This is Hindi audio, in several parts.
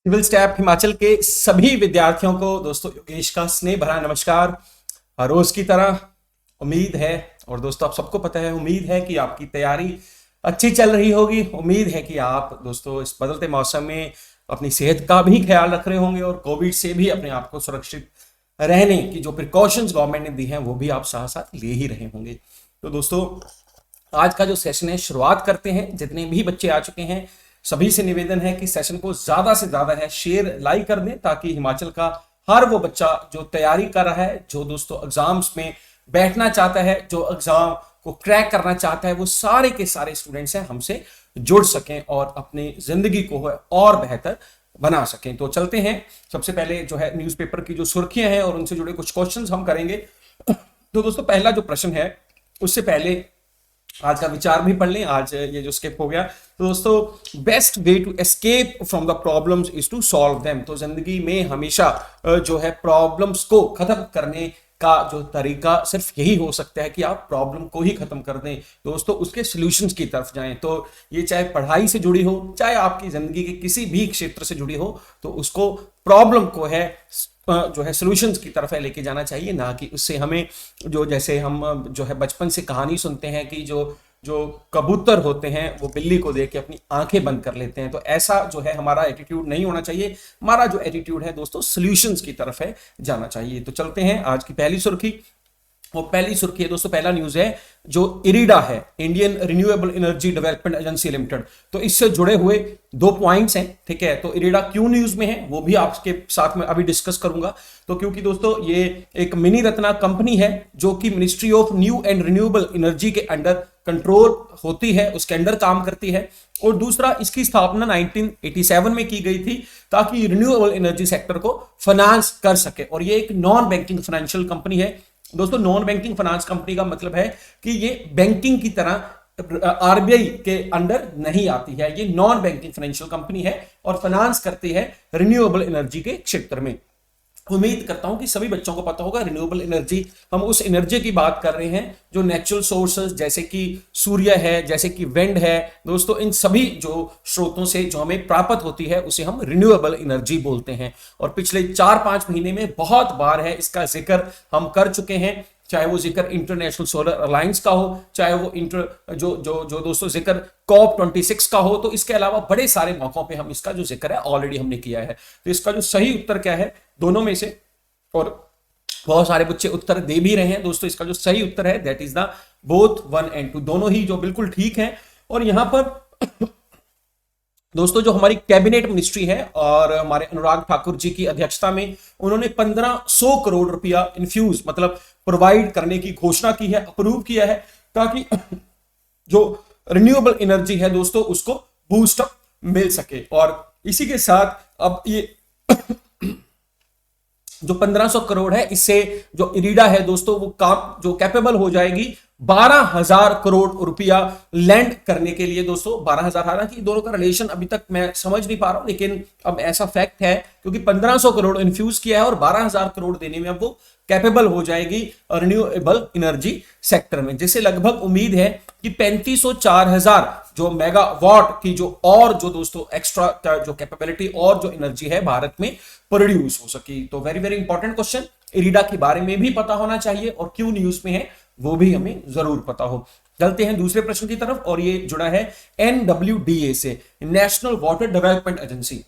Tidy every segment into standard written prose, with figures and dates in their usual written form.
सिविल स्टैप हिमाचल के सभी विद्यार्थियों को दोस्तों योगेश का स्नेह भरा नमस्कार। हर रोज की तरह उम्मीद है और दोस्तों आप सबको पता है, उम्मीद है कि आपकी तैयारी अच्छी चल रही होगी। उम्मीद है कि आप दोस्तों इस बदलते मौसम में अपनी सेहत का भी ख्याल रख रहे होंगे और कोविड से भी अपने आप को सुरक्षित रहने की जो प्रिकॉशंस गवर्नमेंट ने दी हैं वो भी आप साथ साथ ले ही रहे होंगे। तो दोस्तों आज का जो सेशन है शुरुआत करते हैं। जितने भी बच्चे आ चुके हैं सभी से निवेदन है कि सेशन को ज्यादा से ज्यादा है शेयर लाइक कर दें, ताकि हिमाचल का हर वो बच्चा जो तैयारी कर रहा है, जो दोस्तों एग्जाम्स में बैठना चाहता है, जो एग्जाम को क्रैक करना चाहता है, वो सारे के सारे स्टूडेंट्स हैं हमसे जुड़ सकें और अपनी जिंदगी को और बेहतर बना सकें। तो चलते हैं, सबसे पहले जो है न्यूज़पेपर की जो सुर्खियां हैं और उनसे जुड़े कुछ क्वेश्चंस हम करेंगे। तो दोस्तों पहला जो प्रश्न है उससे पहले आज का विचार भी पढ़ लें। आज ये जो स्किप हो गया, तो दोस्तों best way to escape from the problems is to solve them. तो जिंदगी में हमेशा जो है प्रॉब्लम्स को खत्म करने का जो तरीका सिर्फ यही हो सकता है कि आप प्रॉब्लम को ही खत्म कर दें दोस्तों, उसके सॉल्यूशंस की तरफ जाएं। तो ये चाहे पढ़ाई से जुड़ी हो, चाहे आपकी जिंदगी के किसी भी क्षेत्र से जुड़ी हो, तो उसको प्रॉब्लम को है जो है सॉल्यूशंस की तरफ है लेके जाना चाहिए, ना कि उससे हमें जो जैसे हम जो है बचपन से कहानी सुनते हैं कि जो जो कबूतर होते हैं वो बिल्ली को देख के अपनी आंखें बंद कर लेते हैं। तो ऐसा जो है हमारा एटीट्यूड नहीं होना चाहिए। हमारा जो एटीट्यूड है दोस्तों सॉल्यूशंस की तरफ है जाना चाहिए। तो चलते हैं आज की पहली सुर्खी। और पहली सुर्खी है दोस्तों, पहला न्यूज है जो इरिडा है, Indian renewable energy development agency limited. तो इससे जुड़े हुए दो पॉइंट्स हैं, ठीक है। तो इरिडा क्यों न्यूज में है वो भी आपके साथ में अभी डिस्कस करूंगा। तो क्योंकि दोस्तों ये एक मिनी रत्ना कंपनी है जो कि ministry of new and renewable energy के अंडर कंट्रोल होती है, उसके अंडर काम करती है। और दूसरा, इसकी स्थापना 1987 में की गई थी ताकि रिन्यूएबल एनर्जी सेक्टर को फाइनेंस कर सके। और ये एक नॉन बैंकिंग फाइनेंशियल कंपनी है दोस्तों। नॉन बैंकिंग फाइनेंस कंपनी का मतलब है कि ये बैंकिंग की तरह आरबीआई के अंडर नहीं आती है। ये नॉन बैंकिंग फाइनेंशियल कंपनी है और फाइनेंस करती है रिन्यूएबल एनर्जी के क्षेत्र में। उम्मीद करता हूं कि सभी बच्चों को पता होगा रिन्यूएबल एनर्जी, हम उस एनर्जी की बात कर रहे हैं जो नेचुरल सोर्सेस जैसे कि सूर्य है, जैसे कि विंड है दोस्तों, इन सभी जो स्रोतों से जो हमें प्राप्त होती है उसे हम रिन्यूएबल एनर्जी बोलते हैं। और पिछले 4-5 महीने में बहुत बार है इसका जिक्र हम कर चुके हैं, चाहे वो जिक्र इंटरनेशनल सोलर अलायंस का हो, चाहे वो जो दोस्तों जिक्र COP26 का हो। तो इसके अलावा बड़े सारे मौकों पे हम इसका जो जिक्र है ऑलरेडी हमने किया है। तो इसका जो सही उत्तर क्या है दोनों में से, और बहुत सारे बच्चे उत्तर दे भी रहे हैं दोस्तों, इसका जो सही उत्तर है दैट इज द बोथ 1 और 2, दोनों ही जो बिल्कुल ठीक है। और यहां पर दोस्तों जो हमारी कैबिनेट मिनिस्ट्री है और हमारे अनुराग ठाकुर जी की अध्यक्षता में उन्होंने 1500 करोड़ रुपया इन्फ्यूज मतलब प्रोवाइड करने की घोषणा की है, अप्रूव किया है, ताकि जो रिन्यूएबल एनर्जी है दोस्तों उसको बूस्ट अप मिल सके। और इसी के साथ अब ये जो 1500 करोड़ है, इससे जो इरिडा है दोस्तों वो काम जो कैपेबल हो जाएगी 12,000 करोड़ रुपया लैंड करने के लिए दोस्तों। 12,000, हालांकि दोनों का रिलेशन अभी तक मैं समझ नहीं पा रहा हूं, लेकिन अब ऐसा फैक्ट है क्योंकि 1500 करोड़ इन्फ्यूज किया है और 12,000 करोड़ देने में अब वो कैपेबल हो जाएगी रिन्यूएबल एनर्जी सेक्टर में, जिससे लगभग उम्मीद है कि 3504,000 जो मेगावाट की जो और जो दोस्तों एक्स्ट्रा जो कैपेबिलिटी और जो एनर्जी है भारत में प्रोड्यूस हो सकी। तो very very important question, IRDA के बारे में भी पता होना चाहिए और क्यों न्यूज में है वो भी हमें जरूर पता हो। चलते हैं दूसरे प्रश्न की तरफ, और ये जुड़ा है NWDA से, नेशनल वाटर डेवलपमेंट एजेंसी।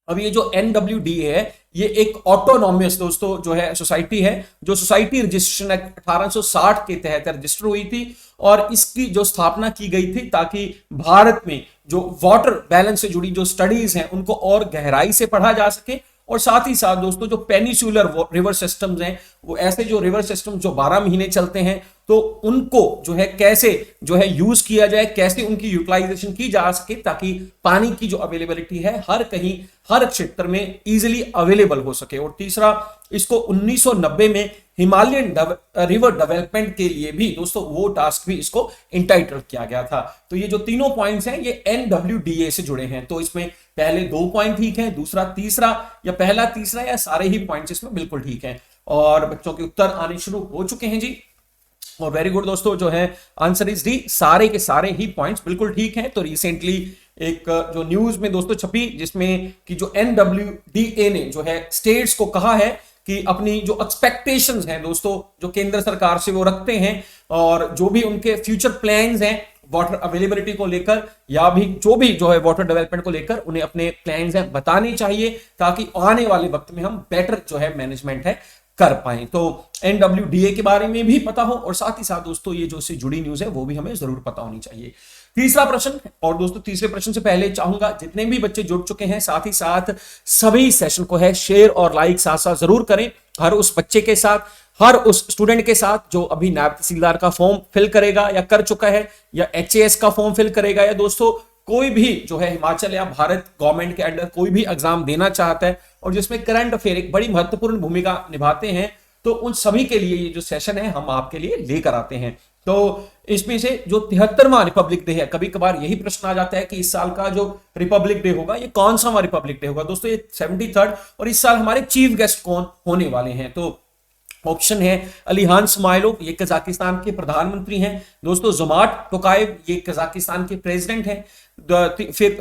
अब ये जो NWDA है ये एक ऑटोनॉमस दोस्तों जो है सोसाइटी है, जो सोसाइटी रजिस्ट्रेशन एक्ट 1860 के तहत रजिस्टर हुई थी। और इसकी जो स्थापना की गई थी ताकि भारत में जो वाटर बैलेंस से जुड़ी जो स्टडीज हैं उनको और गहराई से पढ़ा जा सके। और साथ ही साथ दोस्तों जो पेनिसुलर रिवर सिस्टम्स हैं, वो ऐसे जो रिवर सिस्टम जो 12 महीने चलते हैं, तो उनको जो है कैसे जो है यूज किया जाए, कैसे उनकी यूटिलाइजेशन की जा सके ताकि पानी की जो अवेलेबिलिटी है हर कहीं हर क्षेत्र में इजीली अवेलेबल हो सके। और तीसरा, इसको 1990 में हिमालयन रिवर डेवलपमेंट के लिए भी दोस्तों वो टास्क भी इसको इंटाइटल किया गया था। तो ये जो तीनों पॉइंट्स हैं ये NWDA से जुड़े हैं। तो इसमें पहले 2 पॉइंट ठीक है, दूसरा तीसरा, या पहला तीसरा, या सारे ही पॉइंट्स इसमें बिल्कुल ठीक हैं। और बच्चों के उत्तर आने शुरू हो चुके हैं जी। और वेरी गुड दोस्तों, जो है आंसर इज डी, सारे के सारे ही पॉइंट्स बिल्कुल ठीक हैं। तो रिसेंटली एक जो न्यूज में दोस्तों छपी, जिसमें कि जो NWDA ने जो है स्टेट्स को कहा है कि अपनी जो एक्सपेक्टेशंस हैं दोस्तों जो केंद्र सरकार से वो रखते हैं, और जो भी उनके फ्यूचर प्लान्स हैं वाटर अवेलेबिलिटी को लेकर या भी जो भी जो है वाटर डेवलपमेंट को लेकर, उन्हें अपने प्लान्स हैं बताने चाहिए, ताकि आने वाले वक्त में हम बेटर जो है मैनेजमेंट है कर पाए। तो NWDA के बारे में भी पता हो, और साथ ही साथ दोस्तों ये जो से जुड़ी न्यूज है वो भी हमें जरूर पता होनी चाहिए। तीसरा प्रश्न, और दोस्तों तीसरे प्रश्न से पहले चाहूंगा जितने भी बच्चे जुड़ चुके हैं साथ ही साथ सभी सेशन को है शेयर और लाइक साथ साथ जरूर करें, हर उस बच्चे के साथ, हर उस स्टूडेंट के साथ जो अभी नायब तहसीलदार का फॉर्म फिल करेगा या कर चुका है, या HAS का फॉर्म फिल करेगा, या दोस्तों कोई भी जो है हिमाचल या भारत गवर्नमेंट के अंडर कोई भी एग्जाम देना चाहता है और जिसमें करंट अफेयर एक बड़ी महत्वपूर्ण भूमिका निभाते हैं, तो उन सभी के लिए ये जो सेशन है हम आपके लिए लेकर आते हैं। तो इसमें से जो 73वां रिपब्लिक डे है, कभी कभार यही प्रश्न आ जाता है कि इस साल का जो रिपब्लिक डे होगा ये कौन सा रिपब्लिक डे होगा। दोस्तों ये 73rd, और इस साल हमारे चीफ गेस्ट कौन होने वाले हैं, तो ऑप्शन है अलीहान स्माइलोव, ये कजाकिस्तान के प्रधानमंत्री हैं। दोस्तों जुमाट टोकाएव, ये कजाकिस्तान के प्रेसिडेंट हैं। फिर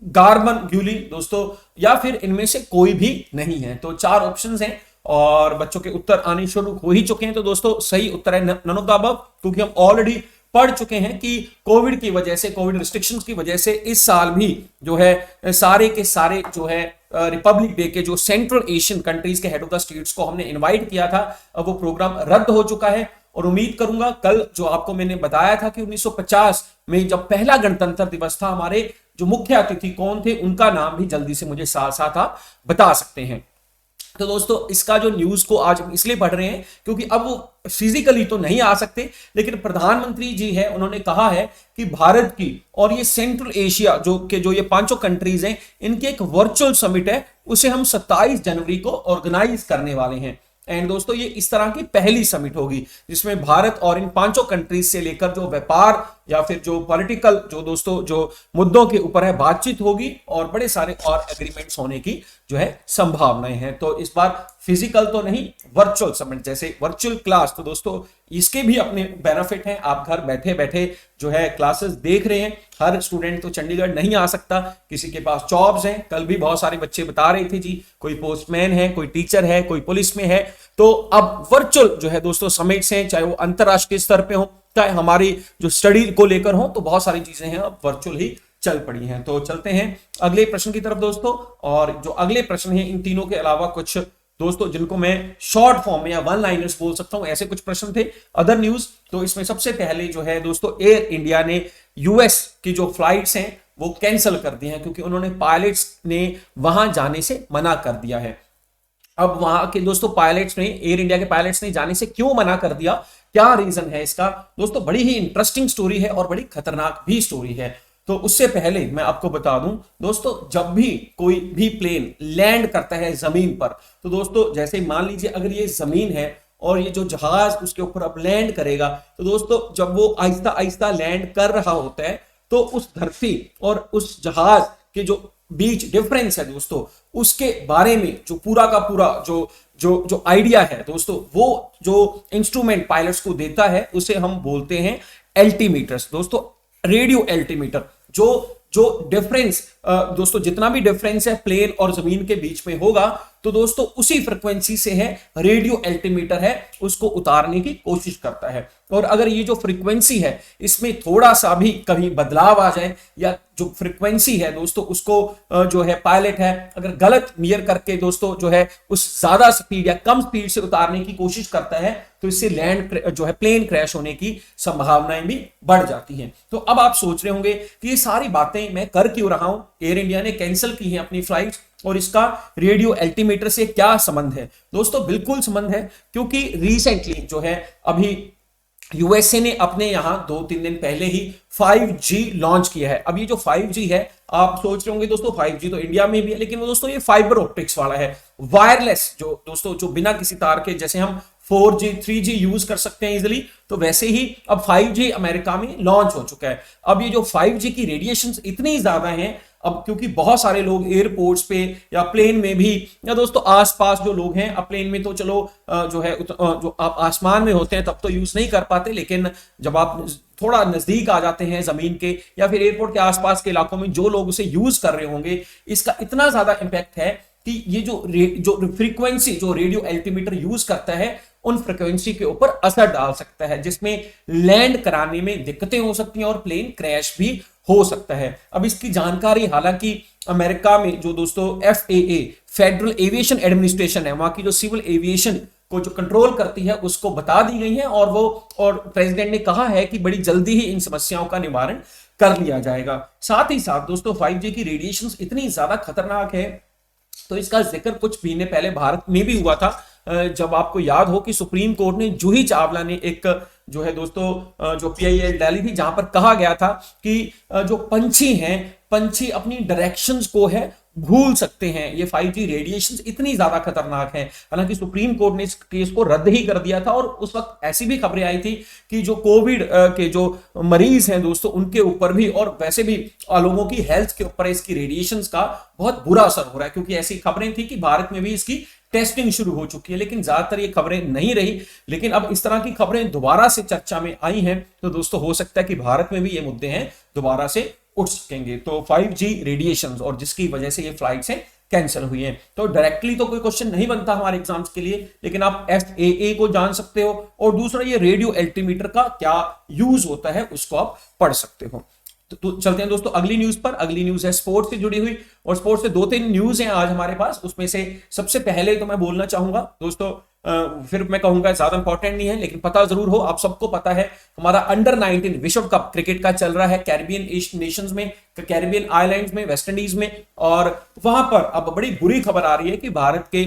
गारमन ग्यूली दोस्तों, या फिर इनमें से कोई भी नहीं है। तो 4 ऑप्शंस हैं और बच्चों के उत्तर आने शुरू हो ही चुके हैं। तो दोस्तों सही उत्तर है नन ऑफ द अबव, क्योंकि हम ऑलरेडी पढ़ चुके हैं कि कोविड की वजह से, कोविड रिस्ट्रिक्शंस की वजह से इस साल भी जो है सारे के सारे जो है रिपब्लिक डे के जो सेंट्रल एशियन कंट्रीज के हेड ऑफ द स्टेट्स को हमने इनवाइट किया था, अब वो प्रोग्राम रद्द हो चुका है। और उम्मीद करूंगा कल जो आपको मैंने बताया था कि 1950 में जब पहला गणतंत्र दिवस था, हमारे जो मुख्य अतिथि कौन थे उनका नाम भी जल्दी से मुझे साथ साथ आप बता सकते हैं। तो दोस्तों इसका जो न्यूज को आज हम इसलिए पढ़ रहे हैं क्योंकि अब वो फिजिकली तो नहीं आ सकते, लेकिन प्रधानमंत्री जी है उन्होंने कहा है कि भारत की और ये सेंट्रल एशिया जो ये 5 कंट्रीज हैं, इनकी एक वर्चुअल समिट है, उसे हम 27 जनवरी को ऑर्गेनाइज करने वाले हैं। एंड दोस्तों ये इस तरह की पहली समिट होगी जिसमें भारत और इन 5 कंट्रीज से लेकर जो व्यापार या फिर जो पॉलिटिकल जो दोस्तों जो मुद्दों के ऊपर है बातचीत होगी, और बड़े सारे और एग्रीमेंट्स होने की जो है संभावनाएं हैं। तो इस बार फिजिकल तो नहीं, वर्चुअल समिट जैसे वर्चुअल क्लास, तो दोस्तों इसके भी अपने बेनिफिट हैं। आप घर बैठे बैठे जो है क्लासेस देख रहे हैं। हर स्टूडेंट तो चंडीगढ़ नहीं आ सकता, किसी के पास जॉब्स हैं। कल भी बहुत सारे बच्चे बता रहे थे जी, कोई पोस्टमैन है, कोई टीचर है, कोई पुलिस में है। तो अब वर्चुअल जो है दोस्तों समिट्स हैं, चाहे वो अंतरराष्ट्रीय स्तर पे हो, चाहे हमारी जो स्टडी को लेकर हो, तो बहुत सारी चीजें हैं अब वर्चुअल ही चल पड़ी हैं। तो चलते हैं अगले प्रश्न की तरफ दोस्तों। और जो अगले प्रश्न है इन तीनों के अलावा कुछ दोस्तों जिनको मैं शॉर्ट फॉर्म में या वन लाइनर्स बोल सकता हूं, ऐसे कुछ प्रश्न थे अदर न्यूज। तो इसमें सबसे पहले जो है दोस्तों एयर इंडिया ने यूएस की जो फ्लाइट्स हैं वो कैंसिल कर दी हैं, क्योंकि उन्होंने पायलट्स ने वहां जाने से मना कर दिया है। अब वहां के दोस्तों पायलट्स ने, एयर इंडिया के पायलट्स ने जाने से क्यों मना कर दिया, क्या रीजन है इसका, दोस्तों बड़ी ही इंटरेस्टिंग स्टोरी है और बड़ी खतरनाक भी स्टोरी है। तो उससे पहले मैं आपको बता दूं दोस्तों, जब भी कोई भी प्लेन लैंड करता है जमीन पर, तो दोस्तों जैसे मान लीजिए अगर ये जमीन है और ये जो जहाज उसके ऊपर अब लैंड करेगा, तो दोस्तों जब वो आहिस्ता आहिस्ता लैंड कर रहा होता है, तो उस धरती और उस जहाज के जो बीच डिफरेंस है दोस्तों, उसके बारे में जो पूरा का पूरा जो आइडिया है दोस्तों, वो जो इंस्ट्रूमेंट पायलट्स को देता है उसे हम बोलते हैं एल्टीमीटर्स दोस्तों, रेडियो एल्टीमीटर। जो डिफरेंस दोस्तों जितना भी डिफरेंस है प्लेन और जमीन के बीच में होगा, तो दोस्तों उसी फ्रिक्वेंसी से है रेडियो एल्टीमीटर है उसको उतारने की कोशिश करता है। और अगर ये जो फ्रीक्वेंसी है इसमें थोड़ा सा भी कभी बदलाव आ जाए, या जो फ्रीक्वेंसी है दोस्तों उसको जो है पायलट है अगर गलत मेजर करके दोस्तों जो है उस ज्यादा स्पीड या कम स्पीड से उतारने की कोशिश करता है, तो इससे लैंड जो है प्लेन क्रैश होने की संभावनाएं भी बढ़ जाती हैं। तो अब आप सोच रहे होंगे कि ये सारी बातें मैं कर क्यों रहा हूं, एयर इंडिया ने कैंसिल की है अपनी फ्लाइट्स और इसका रेडियो एल्टीमीटर से क्या संबंध है। दोस्तों बिल्कुल संबंध है, क्योंकि रिसेंटली जो है अभी यूएसए ने अपने यहां 2-3 दिन पहले ही 5G लॉन्च किया है। अब ये जो 5G है, आप सोच रहे होंगे दोस्तों 5G तो इंडिया में भी है, लेकिन वो दोस्तों ये फाइबर ऑप्टिक्स वाला है, वायरलेस, जो दोस्तों जो बिना किसी तार के, जैसे हम 4G 3G यूज कर सकते हैं इजिली, तो वैसे ही अब 5G अमेरिका में लॉन्च हो चुका है। अब ये जो 5G की रेडिएशन इतनी ज्यादा है अब, क्योंकि बहुत सारे लोग एयरपोर्ट्स पे या प्लेन में भी, या दोस्तों आसपास जो लोग हैं, अब प्लेन में तो चलो जो है जो आप आसमान में होते हैं तब तो यूज नहीं कर पाते, लेकिन जब आप थोड़ा नजदीक आ जाते हैं जमीन के या फिर एयरपोर्ट के आसपास के इलाकों में, जो लोग उसे यूज कर रहे होंगे, इसका इतना ज्यादा इंपैक्ट है कि ये जो फ्रीक्वेंसी जो रेडियो एल्टीमीटर यूज करता है उन फ्रीक्वेंसी के ऊपर असर डाल सकता है, जिसमें लैंड कराने में दिक्कतें हो सकती हैं और प्लेन क्रैश भी हो सकता है। अब इसकी जानकारी हालांकि अमेरिका में जो दोस्तों FAA फेडरल एविएशन एडमिनिस्ट्रेशन है, वहां की जो सिविल एविएशन को जो कंट्रोल करती है, उसको बता दी गई है और प्रेसिडेंट ने कहा है कि बड़ी जल्दी ही इन समस्याओं का निवारण कर लिया जाएगा। साथ ही साथ दोस्तों 5G की रेडिएशन इतनी ज्यादा खतरनाक है, तो इसका जिक्र कुछ महीने पहले भारत में भी हुआ था, जब आपको याद हो कि सुप्रीम कोर्ट ने जूही चावला ने एक जो है दोस्तों जो PIL डाली थी, जहां पर कहा गया था कि जो पंछी हैं, पंछी अपनी डायरेक्शंस को है भूल सकते हैं, ये 5G रेडिएशन इतनी ज्यादा खतरनाक है। हालांकि सुप्रीम कोर्ट ने इस केस को रद्द ही कर दिया था, और उस वक्त ऐसी भी खबरें आई थी कि जो कोविड के जो मरीज हैं दोस्तों, उनके ऊपर भी और वैसे भी लोगों की हेल्थ के ऊपर इसकी रेडिएशन का बहुत बुरा असर हो रहा है, क्योंकि ऐसी खबरें थी कि भारत में भी इसकी टेस्टिंग शुरू हो चुकी है, लेकिन ज्यादातर ये खबरें नहीं रही। लेकिन अब इस तरह की खबरें दोबारा से चर्चा में आई हैं, तो दोस्तों हो सकता है कि भारत में भी ये मुद्दे हैं दोबारा से उठ सकेंगे। तो 5G रेडिएशन, और जिसकी वजह से ये फ्लाइट्स हैं कैंसिल हुई हैं। तो डायरेक्टली तो कोई क्वेश्चन नहीं बनता हमारे एग्जाम्स के लिए, लेकिन आप FAA को जान सकते हो, और दूसरा ये रेडियो एल्टीमीटर का क्या यूज होता है उसको आप पढ़ सकते हो। तो चलते हैं दोस्तों अगली न्यूज पर। अगली न्यूज है स्पोर्ट्स से जुड़ी हुई, और स्पोर्ट्स से 2-3 न्यूज हैं आज हमारे पास। उसमें से सबसे पहले तो मैं बोलना चाहूंगा दोस्तों, फिर मैं कहूंगा ज्यादा इंपॉर्टेंट नहीं है, लेकिन पता जरूर हो, आप सबको पता है हमारा अंडर-19 विश्व कप क्रिकेट का चल रहा है कैरिबियन नेशंस में, कैरिबियन आइलैंड्स में, वेस्ट इंडीज में। और वहां पर अब बड़ी बुरी खबर आ रही है कि भारत के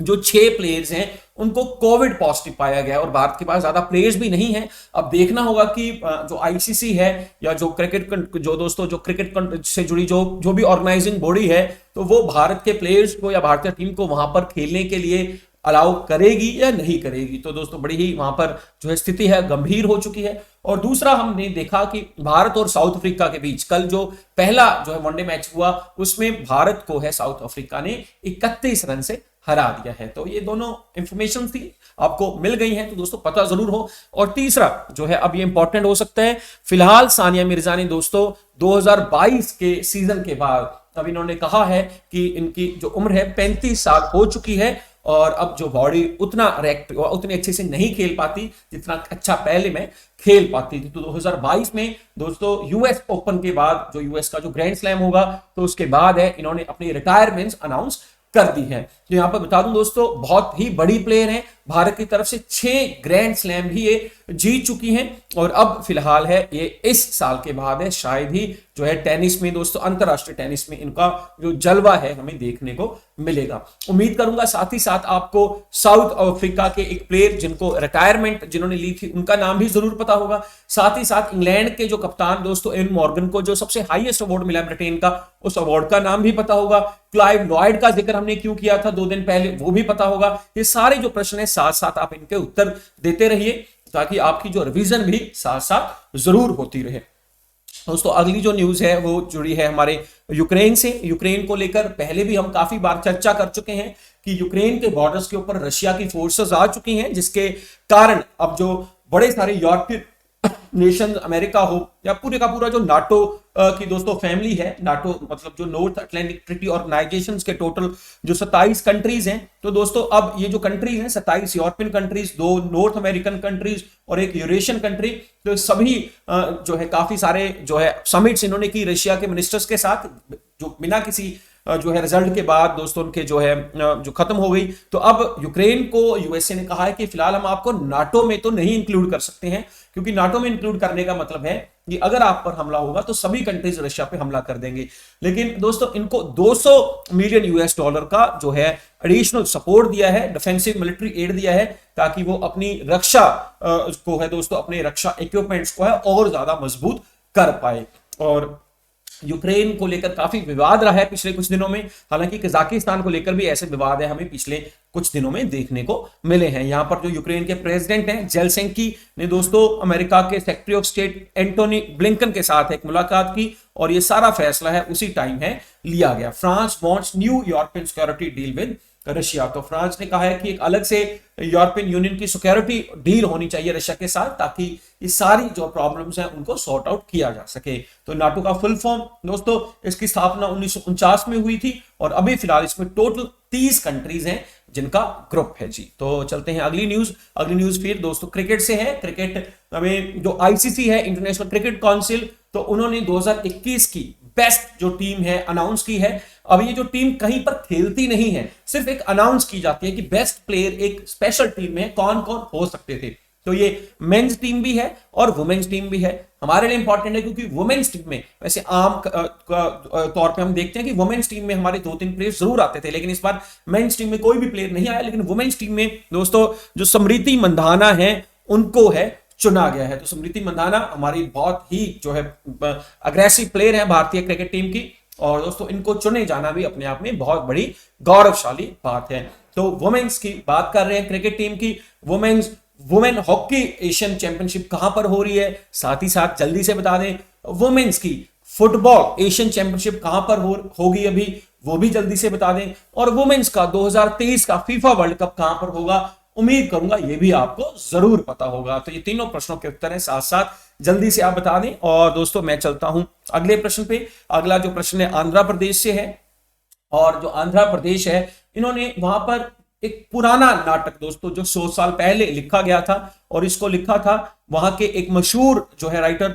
जो 6 प्लेयर्स हैं उनको कोविड पॉजिटिव पाया गया, और भारत के पास ज्यादा प्लेयर्स भी नहीं हैं। अब देखना होगा कि जो ICC है या जो क्रिकेट जो दोस्तों जो क्रिकेट से जुड़ी जो भी ऑर्गेनाइजिंग बॉडी है, तो वो भारत के प्लेयर्स को या भारतीय टीम को वहां पर खेलने के लिए अलाउ करेगी या नहीं करेगी। तो दोस्तों बड़ी ही वहां पर जो है स्थिति है गंभीर हो चुकी है। और दूसरा हमने देखा कि भारत और साउथ अफ्रीका के बीच कल जो पहला जो है वनडे मैच हुआ, उसमें भारत को है साउथ अफ्रीका ने 31 रन से हरा दिया है। तो ये दोनों इंफॉर्मेशन थी, आपको मिल गई हैं, तो दोस्तों पता जरूर हो। और तीसरा जो है अब ये इंपॉर्टेंट हो सकता है, फिलहाल सानिया मिर्जा ने दोस्तों 2022 के सीजन के बाद अब इन्होंने कहा है कि इनकी जो उम्र है 35 साल हो चुकी है, और अब जो बॉडी उतनी अच्छे से नहीं खेल पाती जितना अच्छा पहले में खेल पाती थी। तो 2022 में दोस्तों US ओपन के बाद जो US का जो ग्रैंड स्लैम होगा, तो उसके बाद है इन्होंने अपनी रिटायरमेंट अनाउंस कर दी है। तो यहां पर बता दूं दोस्तों, बहुत ही बड़ी प्लेयर हैं, भारत की तरफ से 6 ग्रैंड स्लैम भी ये जीत चुकी हैं, और अब फिलहाल है ये इस साल के बाद है शायद ही जो है टेनिस में दोस्तों, अंतरराष्ट्रीय टेनिस में इनका जो जलवा है हमें देखने को मिलेगा। उम्मीद करूंगा साथ ही साथ आपको साउथ अफ्रीका के एक प्लेयर जिनको रिटायरमेंट जिन्होंने ली थी उनका नाम भी जरूर पता होगा। साथ ही साथ इंग्लैंड के जो कप्तान दोस्तों एन मॉर्गन को जो सबसे हाईएस्ट अवार्ड मिला ब्रिटेन का, उस अवार्ड का नाम भी पता होगा। क्लाइव लॉयड का जिक्र हमने क्यों किया था 2 दिन पहले, वो भी पता होगा। ये सारे जो प्रश्न है साथ साथ आप इनके उत्तर देते रहिए, ताकि आपकी जो रिवीजन भी साथ साथ जरूर होती रहे। दोस्तों अगली जो न्यूज है वो जुड़ी है हमारे यूक्रेन से। यूक्रेन को लेकर पहले भी हम काफी बार चर्चा कर चुके हैं कि यूक्रेन के बॉर्डर्स के ऊपर रशिया की फोर्सेस आ चुकी हैं, जिसके कारण अब जो बड़े सारे यूरोपियन नेशन, अमेरिका हो या पूरे का पूरा जो नाटो की दोस्तों फैमिली है, नाटो मतलब जो नॉर्थ अटलांटिक ट्रीटी ऑर्गेनाइजेशंस के टोटल जो 27 कंट्रीज हैं, तो दोस्तों अब ये जो कंट्रीज हैं 27 European countries, 2 north American countries और एक यूरेशियन कंट्री, तो सभी जो है काफी सारे जो है समिट्स इन्होंने की रशिया के मिनिस्टर्स के साथ, जो बिना किसी जो है रिजल्ट के बाद दोस्तों उनके जो है जो खत्म हो गई। तो अब यूक्रेन को यूएसए ने कहा है कि फिलहाल हम आपको नाटो में तो नहीं इंक्लूड कर सकते हैं, क्योंकि नाटो में इंक्लूड करने का मतलब है कि अगर आप पर हमला होगा तो सभी कंट्रीज रशिया पे हमला कर देंगे। लेकिन दोस्तों इनको $200 मिलियन का जो है एडिशनल सपोर्ट दिया है, डिफेंसिव मिलिट्री एड दिया है, ताकि वो अपनी रक्षा को है दोस्तों, अपने रक्षा इक्विपमेंट्स को है और ज्यादा मजबूत कर पाए। और यूक्रेन को लेकर काफी विवाद रहा है पिछले कुछ दिनों में, हालांकि कजाकिस्तान को लेकर भी ऐसे विवाद है हमें पिछले कुछ दिनों में देखने को मिले हैं। यहां पर जो यूक्रेन के प्रेसिडेंट हैं जेलेंस्की ने दोस्तों अमेरिका के secretary of state Antony Blinken के साथ एक मुलाकात की, और ये सारा फैसला है उसी टाइम है लिया गया। France wants new European security deal with Russia. तो फ्रांस ने कहा है कि एक अलग से यूरोपियन यूनियन की सिक्योरिटी डील होनी चाहिए रशिया के साथ, ताकि ये सारी जो प्रॉब्लम्स हैं उनको सॉर्ट आउट किया जा सके। तो नाटो का फुल फॉर्म दोस्तों, इसकी स्थापना 1949 में हुई थी और अभी फिलहाल इसमें टोटल 30 कंट्रीज हैं जिनका ग्रुप है जी। तो चलते हैं अगली न्यूज फिर दोस्तों क्रिकेट से है। क्रिकेट में जो आईसीसी है, इंटरनेशनल क्रिकेट काउंसिल, तो उन्होंने 2021 की बेस्ट जो टीम है अनाउंस की है। अब ये जो टीम कहीं पर खेलती नहीं है, सिर्फ एक अनाउंस की जाती है कि बेस्ट प्लेयर एक स्पेशल टीम में कौन कौन हो सकते थे। तो ये मेंस टीम भी है और वुमेन्स टीम भी है। हमारे लिए इंपॉर्टेंट है क्योंकि वुमेन्स टीम में वैसे आम तौर पे हम देखते हैं कि वुमेन्स टीम में हमारे 2-3 प्लेयर जरूर आते थे, लेकिन इस बार मेंस टीम में कोई भी प्लेयर नहीं आया। लेकिन वुमेन्स टीम में दोस्तों जो स्मृति मंधाना है उनको है चुना गया है। तो स्मृति मंधाना हमारी बहुत ही जो है अग्रेसिव प्लेयर है भारतीय क्रिकेट टीम की, और दोस्तों इनको चुने जाना भी अपने आप में बहुत बड़ी गौरवशाली बात है। तो वुमेन्स की बात कर रहे हैं क्रिकेट टीम की। वुमेन हॉकी एशियन चैंपियनशिप कहां पर हो रही है, साथ ही साथ जल्दी से बता दें वुमेन्स की फुटबॉल एशियन चैंपियनशिप कहां पर होगी अभी, वो भी जल्दी से बता दें। और वुमेन्स का 2023 का फीफा वर्ल्ड कप कहां पर होगा, उम्मीद करूंगा ये भी आपको जरूर पता होगा। तो ये तीनों प्रश्नों के उत्तर हैं, साथ साथ जल्दी से आप बता दें। और दोस्तों मैं चलता हूं अगले प्रश्न पे। अगला जो प्रश्न है आंध्र प्रदेश से है, और जो आंध्र प्रदेश है इन्होंने वहां पर एक पुराना नाटक दोस्तों जो 100 साल पहले लिखा गया था, और इसको लिखा था वहां के एक मशहूर जो है राइटर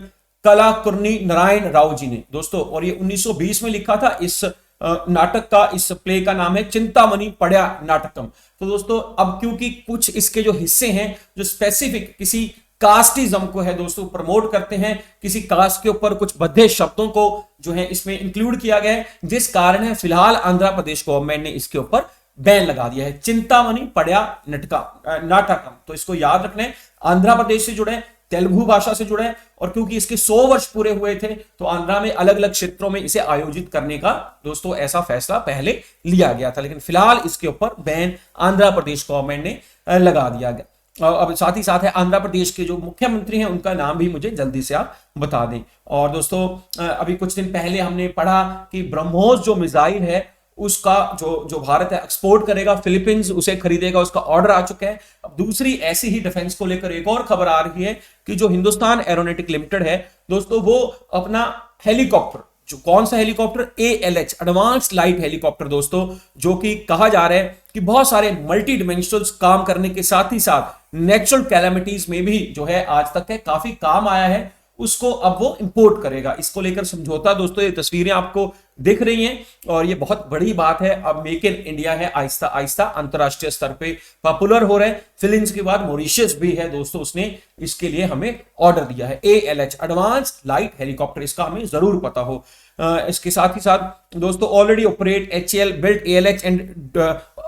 कलाकुरनी नारायण राव जी ने दोस्तों, और ये 1920 में लिखा था। इस नाटक का, इस प्ले का नाम है चिंतामणि पड़या नाटकम। तो दोस्तों अब क्योंकि कुछ इसके जो हिस्से हैं जो स्पेसिफिक किसी कास्टिज्म को है दोस्तों प्रमोट करते हैं, किसी कास्ट के ऊपर कुछ बद्धे शब्दों को जो है इसमें इंक्लूड किया गया है, जिस कारण है फिलहाल आंध्र प्रदेश गवर्नमेंट ने इसके ऊपर बैन लगा दिया है, चिंतामणि पड़या नाटकम। तो इसको याद रखना है, आंध्र प्रदेश से जुड़े, तेलुगु भाषा से जुड़े, और क्योंकि इसके 100 वर्ष पूरे हुए थे तो आंध्रा में अलग अलग क्षेत्रों में इसे आयोजित करने का दोस्तों ऐसा फैसला पहले लिया गया था, लेकिन फिलहाल इसके ऊपर बैन आंध्र प्रदेश गवर्नमेंट ने लगा दिया गया। अब साथ ही साथ है आंध्र प्रदेश के जो मुख्यमंत्री हैं उनका नाम भी मुझे जल्दी से आप बता दें। और दोस्तों अभी कुछ दिन पहले हमने पढ़ा कि ब्रह्मोस जो मिसाइल है उसका जो भारत है एक्सपोर्ट करेगा, फिलीपींस उसे खरीदेगा, उसका ऑर्डर आ चुका है। अब दूसरी ऐसी ही डिफेंस को लेकर एक और खबर आ रही है कि जो हिंदुस्तान एरोनॉटिक लिमिटेड है दोस्तों, वो अपना हेलीकॉप्टर, जो कौन सा helicopter, ALH advance light helicopter दोस्तों, जो कि कहा जा रहा है कि बहुत सारे मल्टी डिमेंशनल काम करने के साथ ही साथ नेचुरल कैलामिटीज में भी जो है आज तक है काफी काम आया है, उसको अब वो इंपोर्ट करेगा। इसको लेकर समझौता दोस्तों, ये तस्वीरें आपको दिख रही हैं और ये बहुत बड़ी बात है। अब मेक इन इंडिया है आहिस्ता आहिस्ता अंतरराष्ट्रीय स्तर पे पॉपुलर हो रहा है। फिलीपींस के बाद मॉरिशस भी है दोस्तों, उसने इसके लिए हमें ऑर्डर दिया है। ALH एडवांस लाइट हेलीकॉप्टर, इसका हमें जरूर पता हो। इसके साथ ही साथ दोस्तों already operate HAL built ALH and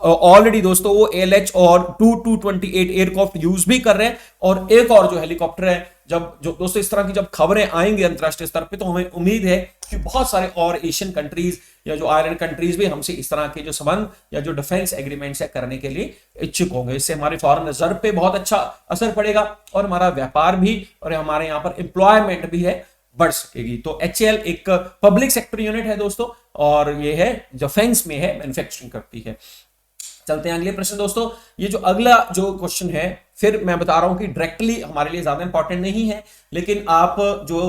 already दोस्तों वो ALH और 228 एयरक्राफ्ट यूज भी कर रहे हैं। और एक और जो हेलीकॉप्टर है, जब जो दोस्तों इस तरह की जब खबरें आएंगी अंतरराष्ट्रीय स्तर पे तो हमें उम्मीद है कि बहुत सारे और एशियन कंट्रीज या जो आयरन कंट्रीज भी हमसे इस तरह के जो संबंध या जो डिफेंस एग्रीमेंट्स है करने के लिए इच्छुक होंगे। इससे हमारे फॉरेन रिजर्व पे बहुत अच्छा असर पड़ेगा और हमारा व्यापार भी और हमारे यहाँ पर एम्प्लॉयमेंट भी है बढ़ सकेगी। तो HAL एक पब्लिक सेक्टर यूनिट है दोस्तों, और ये है डिफेंस में है, मैन्युफैक्चरिंग करती है। चलते हैं अगले प्रश्न दोस्तों। ये जो अगला जो क्वेश्चन है, फिर मैं बता रहा हूं कि डायरेक्टली हमारे लिए ज्यादा इंपॉर्टेंट नहीं है, लेकिन आप जो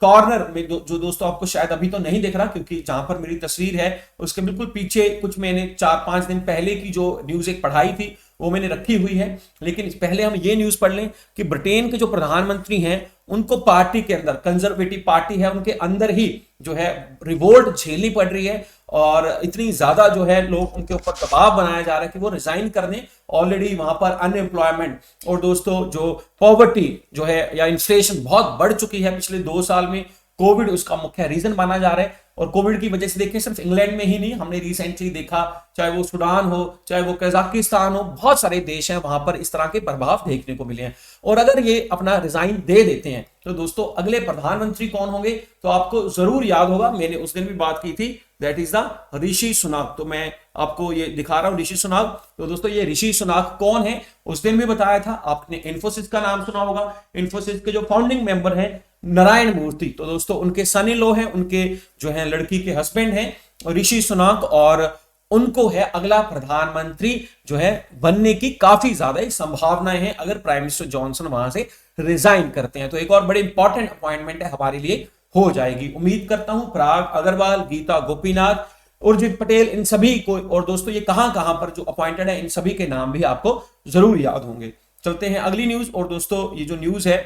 कॉर्नर में जो दोस्तों आपको शायद अभी तो नहीं दिख रहा क्योंकि जहां पर मेरी तस्वीर है उसके बिल्कुल पीछे कुछ मैंने 4-5 दिन पहले की जो न्यूज एक पढ़ाई थी वो मैंने रखी हुई है। लेकिन पहले हम ये न्यूज पढ़ लें कि ब्रिटेन के जो प्रधानमंत्री हैं उनको पार्टी के अंदर, कंजर्वेटिव पार्टी है उनके अंदर ही जो है रिवोल्ट झेलनी पड़ रही है, और इतनी ज्यादा जो है लोग उनके ऊपर दबाव बनाया जा रहा है कि वो रिजाइन कर दें। ऑलरेडी वहां पर अनएम्प्लॉयमेंट और दोस्तों जो पॉवर्टी जो है या इन्फ्लेशन बहुत बढ़ चुकी है पिछले 2 साल में। कोविड उसका मुख्य रीजन माना जा रहा है, और कोविड की वजह से देखिए सिर्फ इंग्लैंड में ही नहीं, हमने रिसेंटली देखा चाहे वो सूडान हो, चाहे वो कजाकिस्तान हो, बहुत सारे देश हैं वहां पर इस तरह के प्रभाव देखने को मिले हैं। और अगर ये अपना रिजाइन दे देते हैं तो दोस्तों अगले प्रधानमंत्री कौन होंगे, तो आपको जरूर याद होगा मैंने उस दिन भी बात की थी, दैट इज द ऋषि सुनाक। तो मैं आपको ये दिखा रहा हूं ऋषि सुनाक। तो दोस्तों ये ऋषि सुनाक कौन है, उस दिन भी बताया था, आपने इन्फोसिस का नाम सुना होगा। इन्फोसिस के जो फाउंडिंग मेंबर हैं नारायण मूर्ति, तो दोस्तों उनके सन इन लॉ है, उनके जो है लड़की के हस्बैंड हैं ऋषि सुनाक, और उनको है अगला प्रधानमंत्री जो है बनने की काफी ज्यादा संभावनाएं हैं अगर प्राइम मिनिस्टर जॉनसन वहां से रिजाइन करते हैं। तो एक और बड़ी इंपॉर्टेंट अपॉइंटमेंट है हमारे लिए हो जाएगी। उम्मीद करता हूं पराग अग्रवाल, गीता गोपीनाथ, उर्जित पटेल, इन सभी को, और दोस्तों ये कहां कहां पर जो अपॉइंटेड है इन सभी के नाम भी आपको जरूर याद होंगे। चलते हैं अगली न्यूज। और दोस्तों ये जो न्यूज है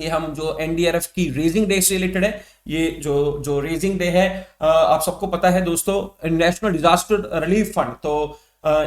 ये हम जो एनडीआरएफ की रेजिंग डे से रिलेटेड है। ये जो रेजिंग डे है आप सबको पता है दोस्तों, नेशनल डिजास्टर रिलीफ फंड। तो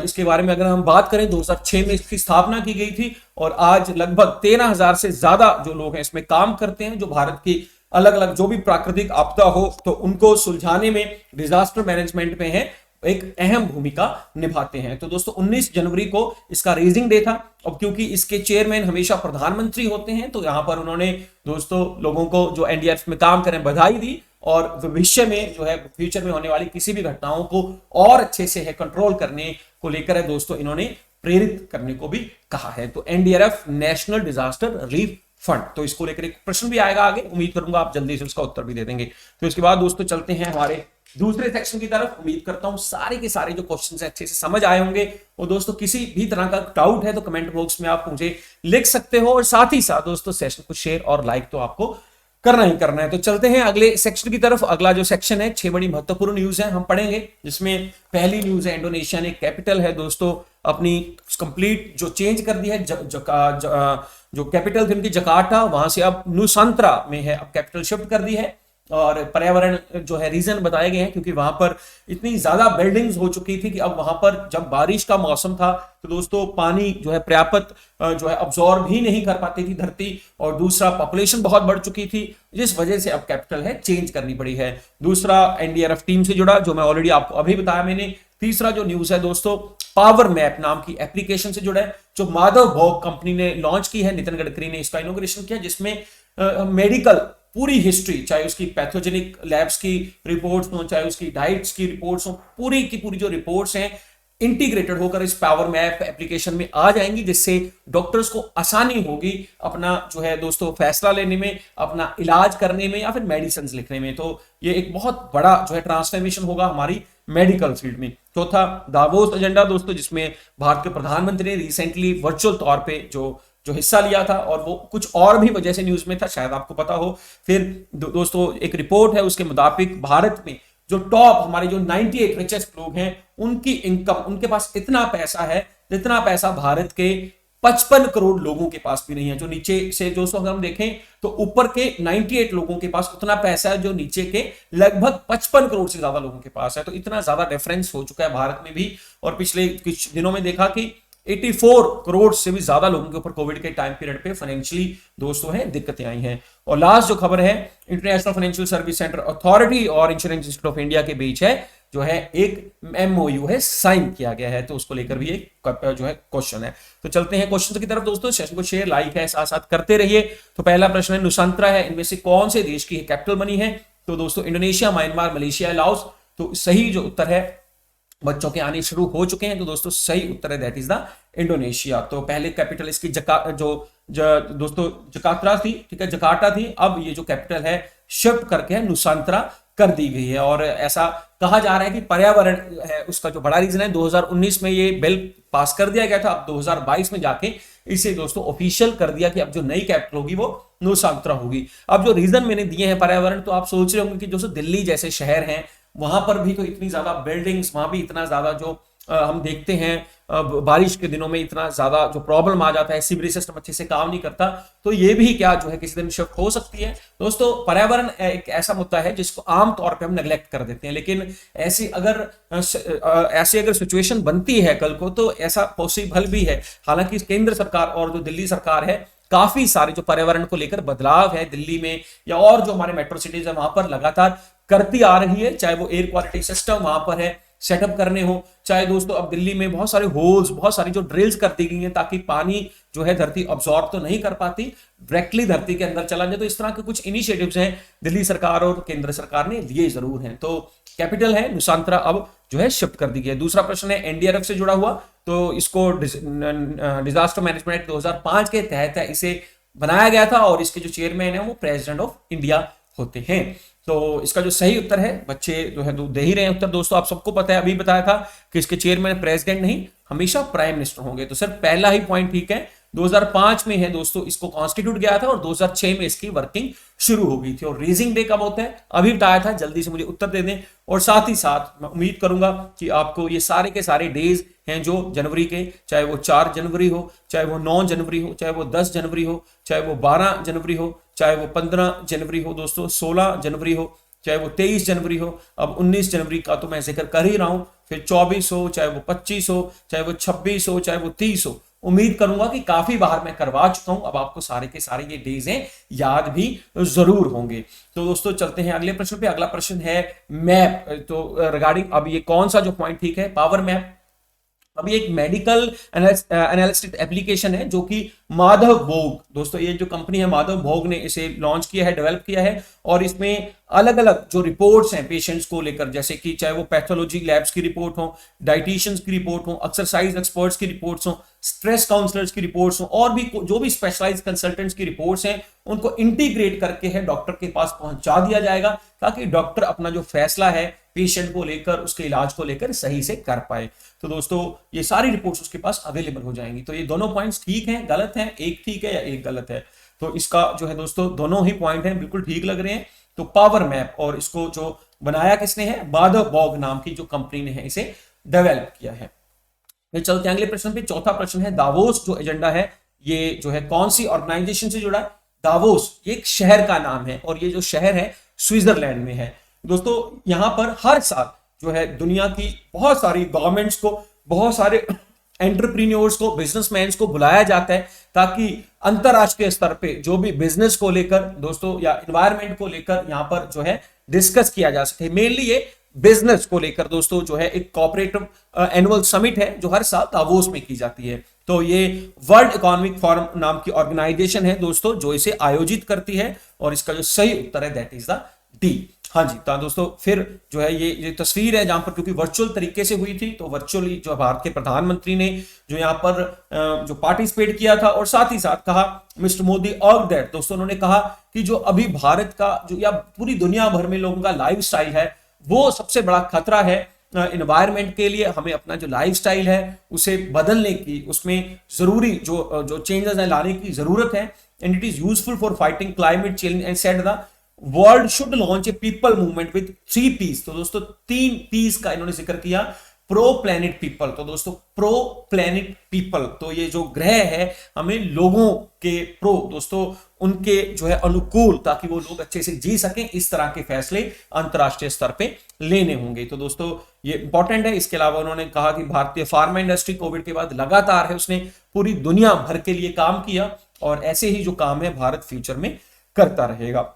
इसके बारे में अगर हम बात करें 2006 में इसकी स्थापना की गई थी और आज लगभग 13,000 से ज्यादा जो लोग हैं इसमें काम करते हैं, जो भारत की अलग अलग जो भी प्राकृतिक आपदा हो तो उनको सुलझाने में, डिजास्टर मैनेजमेंट में है, एक अहम भूमिका निभाते हैं। तो दोस्तों 19 जनवरी को इसका रेजिंग डे था। अब क्योंकि इसके चेयरमैन हमेशा प्रधानमंत्री होते हैं तो यहां पर उन्होंने दोस्तों लोगों को जो एनडीआरएफ में काम करें बधाई दी, और भविष्य में जो है फ्यूचर में होने वाली किसी भी घटनाओं को और अच्छे से है कंट्रोल करने को लेकर है दोस्तों इन्होंने प्रेरित करने को भी कहा है। तो NDRF national disaster relief fund, तो इसको लेकर एक प्रश्न भी आएगा आगे, उम्मीद करूंगा आप जल्दी से उसका उत्तर भी दे देंगे। तो इसके बाद दोस्तों चलते हैं हमारे दूसरे सेक्शन की तरफ। उम्मीद करता हूं सारे के सारे जो क्वेश्चंस हैं अच्छे से समझ आए होंगे। और दोस्तों किसी भी तरह का डाउट है तो कमेंट बॉक्स में आप मुझे लिख सकते हो, और साथ ही साथ दोस्तों सेशन को शेयर और लाइक तो आपको करना ही करना है। तो चलते हैं अगले सेक्शन की तरफ। अगला जो सेक्शन है 6 बड़ी महत्वपूर्ण न्यूज है हम पढ़ेंगे, जिसमें पहली न्यूज है इंडोनेशिया ने कैपिटल है दोस्तों अपनी कंप्लीट जो चेंज कर दी है, जो कैपिटल थी उनकी जकार्ता, वहां से अब नुसांत्रा में है, अब कैपिटल शिफ्ट कर दी है। और पर्यावरण जो है रीजन बताए गए हैं क्योंकि वहां पर इतनी ज्यादा बिल्डिंग्स हो चुकी थी कि अब वहां पर जब बारिश का मौसम था तो दोस्तों पानी जो है पर्याप्त जो है अब्सॉर्ब भी नहीं कर पाती थी धरती, और दूसरा पॉपुलेशन बहुत बढ़ चुकी थी, जिस वजह से अब कैपिटल है चेंज करनी पड़ी है। दूसरा एनडीआरएफ टीम से जुड़ा जो मैं ऑलरेडी आपको अभी बताया मैंने। तीसरा जो न्यूज है दोस्तों पावर मैप नाम की एप्लीकेशन से जुड़ा है, जो माधव भोग कंपनी ने लॉन्च की है, नितिन गडकरी ने इसका इनॉग्रेशन किया, जिसमें मेडिकल पूरी हिस्ट्री, चाहे उसकी पैथोजेनिक लैब्स की रिपोर्ट्स हो, चाहे उसकी डाइट्स की रिपोर्ट्स हो, पूरी की पूरी जो रिपोर्ट्स हैं इंटीग्रेटेड होकर इस पावर मैप एप्लीकेशन में आ जाएंगी, जिससे डॉक्टर्स को आसानी होगी अपना जो है दोस्तों फैसला लेने में, अपना इलाज करने में या फिर मेडिसिन लिखने में। तो ये एक बहुत बड़ा जो है ट्रांसफॉर्मेशन होगा हमारी मेडिकल फील्ड में। चौथा दावोस एजेंडा दोस्तों, जिसमें भारत के प्रधानमंत्री ने रिसेंटली वर्चुअल तौर पे जो हिस्सा लिया था, और वो कुछ और भी वजह से न्यूज में था, शायद आपको पता हो। फिर दोस्तों एक रिपोर्ट है उसके मुताबिक भारत में जो टॉप हमारे जो 98 रिचेस्ट लोग हैं उनकी इनकम, उनके पास इतना पैसा है जितना पैसा भारत के 55 करोड़ लोगों के पास भी नहीं है। जो नीचे से दोस्तों अगर हम देखें तो ऊपर के 98 लोगों के पास उतना पैसा है जो नीचे के लगभग 55 करोड़ से ज्यादा लोगों के पास है। तो इतना ज्यादा डिफरेंस हो चुका है भारत में भी। और पिछले कुछ दिनों में देखा कि 84 करोड़ से भी ज्यादा लोगों के ऊपर कोविड के टाइम पीरियड पे फाइनेंशियली दोस्तों है दिक्कतें आई हैं। और लास्ट जो खबर है international financial service centre authority और इंश्योरेंस इंस्टीट्यूट ऑफ इंडिया के बीच है, जो है एक एमओयू है साइन किया गया है, तो उसको लेकर भी एक जो है क्वेश्चन है। तो चलते हैं क्वेश्चन की तरफ दोस्तों। सेशन को शेयर लाइक है साथ साथ करते रहिए। तो पहला प्रश्न है नुसांत्रा है, इनमें से कौन से देश की कैपिटल बनी है? तो दोस्तों इंडोनेशिया, म्यांमार, मलेशिया, लाओस। तो सही जो उत्तर है बच्चों के आने शुरू हो चुके हैं, तो दोस्तों सही उत्तर है दैट इज द इंडोनेशिया। तो पहले कैपिटल इसकी दोस्तों जकार्ता थी, ठीक है, जकार्ता थी। अब ये जो कैपिटल है शिफ्ट करके नुसांत्रा कर दी गई है। और ऐसा कहा जा रहा है कि पर्यावरण है उसका जो बड़ा रीजन है। 2019 में ये बिल पास कर दिया गया था, अब 2022 में जाके इसे दोस्तों ऑफिशियल कर दिया कि अब जो नई कैपिटल होगी वो नुसांत्रा होगी। अब जो रीजन मैंने दिए हैं पर्यावरण, तो आप सोच रहे होंगे कि दोस्तों दिल्ली जैसे शहर हैं वहां पर भी तो इतनी ज्यादा बिल्डिंग्स, वहां भी इतना ज्यादा जो हम देखते हैं बारिश के दिनों में इतना ज्यादा जो प्रॉब्लम आ जाता है, सीवरेज सिस्टम अच्छे से काम नहीं करता, तो ये भी क्या जो है किसी दिन शिफ्ट हो सकती है। दोस्तों पर्यावरण एक ऐसा मुद्दा है जिसको आमतौर पे हम नेग्लेक्ट कर देते हैं, लेकिन ऐसी अगर सिचुएशन बनती है कल को तो ऐसा पॉसिबल भी है। हालांकि केंद्र सरकार और जो दिल्ली सरकार है काफी सारे जो पर्यावरण को लेकर बदलाव है दिल्ली में या और जो हमारे मेट्रो सिटीज है वहां पर लगातार करती आ रही है, चाहे वो एयर क्वालिटी सिस्टम वहां पर है, सेटअप करने हो, चाहे दोस्तों अब दिल्ली में बहुत सारे होल्स, बहुत सारी जो ड्रिल्स कर दी गई हैं ताकि पानी जो है धरती अब्सॉर्ब तो नहीं कर पाती, डायरेक्टली धरती के अंदर चला जाए। तो इस तरह के कुछ इनिशिएटिव्स हैं दिल्ली सरकार और केंद्र सरकार ने लिए जरूर हैं। तो कैपिटल है नुसांतरा अब जो है शिफ्ट कर दी गई है। दूसरा प्रश्न है एनडीआरएफ से जुड़ा हुआ, तो इसको डिजास्टर मैनेजमेंट एक्ट 2005 के तहत है इसे बनाया गया था और इसके जो चेयरमैन है वो प्रेसिडेंट ऑफ इंडिया होते हैं। तो इसका जो सही उत्तर है, बच्चे जो है दे ही रहे हैं उत्तर दोस्तों, आप सबको पता है, अभी बताया था कि इसके चेयरमैन प्रेसिडेंट नहीं हमेशा प्राइम मिनिस्टर होंगे। तो सिर्फ पहला ही पॉइंट ठीक है, 2005 में है दोस्तों इसको कॉन्स्टिट्यूट किया था और 2006 में इसकी वर्किंग शुरू हो गई थी। और रेजिंग डे कब होता है अभी बताया था, जल्दी से मुझे उत्तर दे दें। और साथ ही साथ मैं उम्मीद करूंगा कि आपको ये सारे के सारे डेज हैं जो जनवरी के, चाहे वो 4 जनवरी हो, चाहे वो 9 जनवरी हो, चाहे वो 10 जनवरी हो, चाहे वो 12 जनवरी हो, चाहे वो 15 जनवरी हो दोस्तों, 16 जनवरी हो, चाहे वो 23 जनवरी हो, अब 19 जनवरी का तो मैं जिक्र कर ही रहा हूं, फिर 24 हो, चाहे वो 25 हो, चाहे वो 26 हो, चाहे वो 30 हो। उम्मीद करूंगा कि काफी बार मैं करवा चुका हूं, अब आपको सारे के सारे ये डेज हैं याद भी जरूर होंगे। तो दोस्तों चलते हैं अगले प्रश्न पे। अगला प्रश्न है मैप, तो रिगार्डिंग अब ये कौन सा जो पॉइंट ठीक है, पावर मैप। अभी एक मेडिकल एनालिस्टिक एप्लीकेशन है जो कि माधव भोग, दोस्तों ये जो कंपनी है माधव भोग ने इसे लॉन्च किया है, डेवलप किया है। और इसमें अलग अलग जो रिपोर्ट्स हैं पेशेंट्स को लेकर, जैसे कि चाहे वो पैथोलॉजी लैब्स की रिपोर्ट हो, डाइटिशियंस की रिपोर्ट हो, एक्सरसाइज एक्सपर्ट्स की रिपोर्ट्स हो, स्ट्रेस काउंसलर्स की रिपोर्ट्स हो, और भी जो भी स्पेशलाइज्ड कंसल्टेंट्स की रिपोर्ट्स हैं उनको इंटीग्रेट करके है डॉक्टर के पास पहुंचा दिया जाएगा, ताकि डॉक्टर अपना जो फैसला है पेशेंट को लेकर, उसके इलाज को लेकर सही से कर पाए। तो दोस्तों ये सारी रिपोर्ट्स उसके पास अवेलेबल हो जाएंगी। तो ये दोनों पॉइंट्स ठीक हैं, गलत हैं, एक ठीक है या एक गलत है। तो इसका जो है दोस्तों दोनों ही पॉइंट हैं बिल्कुल ठीक लग रहे हैं। तो पावर मैप, और इसको जो बनाया किसने है, माधव भोग नाम की जो कंपनी ने है इसे डेवलप किया है। फिर चलते हैं अगले प्रश्न पे। चौथा प्रश्न है दावोस जो एजेंडा है ये जो है कौन सी ऑर्गेनाइजेशन से जुड़ा है। दावोस ये एक शहर का नाम है और ये जो शहर है स्विट्जरलैंड में है। दोस्तों यहां पर हर साल जो है दुनिया की बहुत सारी गवर्नमेंट्स को, बहुत सारे एंटरप्रीन्योर्स को, बिजनेसमैन को बुलाया जाता है ताकि अंतरराष्ट्रीय स्तर पे जो भी बिजनेस को लेकर दोस्तों या एनवायरनमेंट को लेकर यहां पर जो है डिस्कस किया जा सके। मेनली ये बिजनेस को लेकर दोस्तों जो है एक कोऑपरेटिव एनुअल समिट है जो हर साल दावोस में की जाती है। तो ये वर्ल्ड इकोनॉमिक फोरम नाम की ऑर्गेनाइजेशन है दोस्तों जो इसे आयोजित करती है, और इसका जो सही उत्तर है दैट इज द डी। हाँ जी, तो दोस्तों फिर जो है ये तस्वीर है जहां पर, क्योंकि वर्चुअल तरीके से हुई थी तो वर्चुअली जो भारत के प्रधानमंत्री ने जो यहाँ पर जो पार्टिसिपेट किया था, और साथ ही साथ कहा मिस्टर मोदी और दैट, दोस्तों उन्होंने कहा कि जो अभी भारत का जो या पूरी दुनिया भर में लोगों का लाइफस्टाइल है वो सबसे बड़ा खतरा है एनवायरनमेंट के लिए। हमें अपना जो लाइफस्टाइल है उसे बदलने की, उसमें जरूरी जो चेंजेस है लाने की जरूरत है, and it is useful for fighting climate change and said the world should launch a people movement with 3 P's। तो दोस्तों 3 P's का इन्होंने जिक्र किया, प्रो प्लेनेट पीपल। तो दोस्तों प्रो प्लेनेट पीपल, तो ये जो ग्रह है हमें लोगों के प्रो दोस्तों उनके जो है अनुकूल, ताकि वो लोग अच्छे से जी सकें, इस तरह के फैसले अंतरराष्ट्रीय स्तर पे लेने होंगे। तो दोस्तों ये इंपॉर्टेंट है। इसके अलावा उन्होंने कहा कि भारतीय फार्मा इंडस्ट्री कोविड के बाद लगातार है उसने पूरी दुनिया भर के लिए काम किया, और ऐसे ही जो काम है भारत फ्यूचर में करता रहेगा।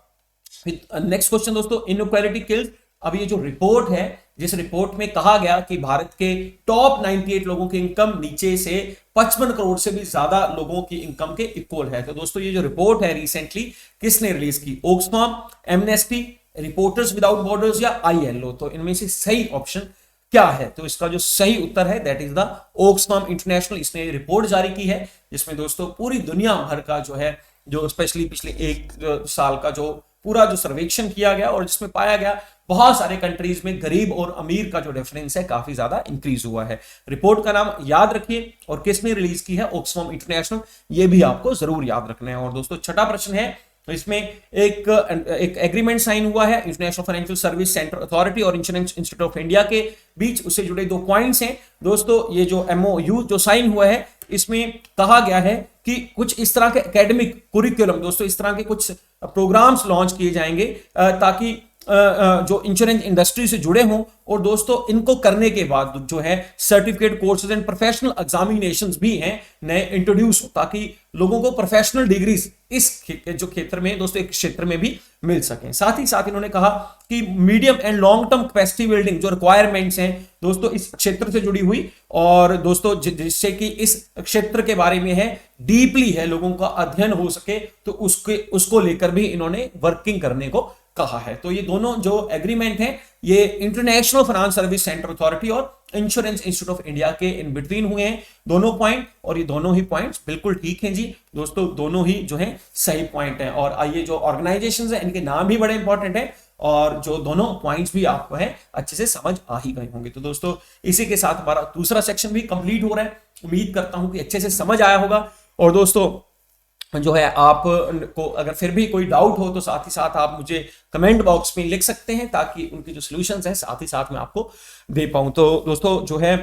नेक्स्ट क्वेश्चन दोस्तों, इनइक्वालिटी किल्स। अब ये जो रिपोर्ट है, जिस रिपोर्ट में कहा गया कि भारत के टॉप 98 लोगों की इनकम नीचे से 55 करोड़ से भी ज्यादा लोगों की इनकम के इक्वल है। तो दोस्तों ये जो रिपोर्ट है रिसेंटली किसने रिलीज की, ओक्सफाम, एमनेस्टी, रिपोर्टर्स विदाउट बॉर्डर्स या ILO। तो इनमें से सही ऑप्शन क्या है, तो इसका जो सही उत्तर है दैट इज द ओक्सफाम इंटरनेशनल। इसने रिपोर्ट जारी की है जिसमें दोस्तों पूरी दुनिया भर का जो है, जो स्पेशली पिछले 1 साल का जो पूरा जो सर्वेक्षण किया गया, और जिसमें पाया गया बहुत सारे कंट्रीज में गरीब और अमीर का जो डिफरेंस है काफी ज्यादा इंक्रीज हुआ है। रिपोर्ट का नाम याद रखिए, और किसने रिलीज की है, ओक्सफाम इंटरनेशनल, ये भी आपको जरूर याद रखना है। और दोस्तों छठा प्रश्न है, तो इसमें एक एग्रीमेंट साइन हुआ है international financial service centre authority और इंश्योरेंस इंस्टीट्यूट ऑफ इंडिया के बीच, उससे जुड़े 2 पॉइंट्स हैं दोस्तों। ये जो MOU जो साइन हुआ है इसमें कहा गया है कि कुछ इस तरह के एकेडमिक कुरिकुलम दोस्तों, इस तरह के कुछ प्रोग्राम्स लॉन्च किए जाएंगे ताकि जो इंश्योरेंस इंडस्ट्री से जुड़े हों, और दोस्तों इनको करने के बाद जो है certificate courses and professional examinations भी हैं नए इंट्रोड्यूस हो, ताकि लोगों को प्रोफेशनल डिग्रीज इस जो क्षेत्र में दोस्तों एक क्षेत्र में भी मिल सकें। साथ ही साथ इन्होंने कहा कि medium and long term capacity building जो रिक्वायरमेंट्स हैं दोस्तों इस क्षेत्र से जुड़ी हुई, और दोस्तों जिससे कि इस क्षेत्र के बारे में है डीपली है लोगों का अध्ययन हो सके, तो उसको लेकर भी इन्होंने वर्किंग करने को कहा है। तो ये दोनों जो एग्रीमेंट है ये international finance service centre authority और इंश्योरेंस इंस्टीट्यूट ऑफ इंडिया के इन बिटवीन हुए हैं दोनों पॉइंट, और ये दोनों ही पॉइंट्स बिल्कुल ठीक हैं जी दोस्तों, दोनों ही जो है सही पॉइंट हैं। और ये जो ऑर्गेनाइजेशंस हैं इनके नाम भी बड़े इंपॉर्टेंट हैं, और जो दोनों पॉइंट्स भी आपको है अच्छे से समझ आ ही गए होंगे। तो दोस्तों इसी के साथ हमारा दूसरा सेक्शन भी कंप्लीट हो रहा है, उम्मीद करता हूं कि अच्छे से समझ आया होगा। और दोस्तों जो है आपको अगर फिर भी कोई डाउट हो तो साथ ही साथ आप मुझे कमेंट बॉक्स में लिख सकते हैं, ताकि उनकी जो सॉल्यूशंस हैं साथ ही साथ मैं आपको दे पाऊं। तो दोस्तों जो है